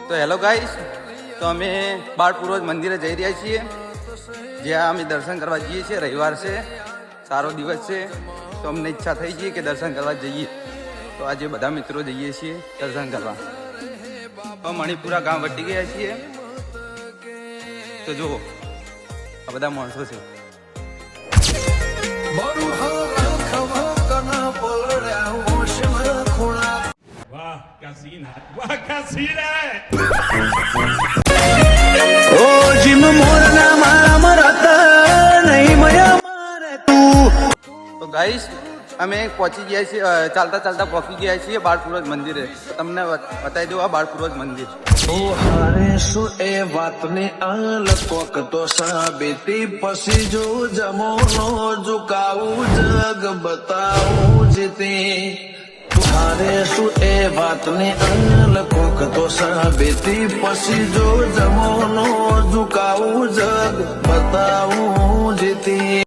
તો hello guys, તો અમે બાળ પૂર્વજ મંદિરે જઈ રહ્યા છીએ, જ્યાં અમે દર્શન કરવા જઈએ છીએ. રવિવાર છે, સારો દિવસ છે, તો અમને ઈચ્છા થઈ ગઈ કે દર્શન કરવા જઈએ. તો આજે બધા મિત્રો જઈએ છીએ દર્શન કરવા. તો મણિપુરા ગામ વટી ગયા છીએ. તો જુઓ, આ બધા માણસો છે. वाह क्या सीन है, वाह क्या सीन है। ओ जिम मोरना मारा मरता नहीं मया मारे तू. તો ગાઈસ, અમે પહોંચી ગયા છીએ, ચાલતા ચાલતા પહોંચી ગયા છીએ બાળ પૂર્વજ મંદિરે. તમને બતાવી દઉં આ બાળ પૂર્વજ મંદિર. હારે શું એ વાતને અલકોક તો સાબિતી પછી જો જમોનો ઝુકાવું જગ બતાવું જીતી. હારે શું એ વાતને અલકોક તો સાબિતી પછી જો જમોનો ઝુકાવું જગ બતાવું જીતી.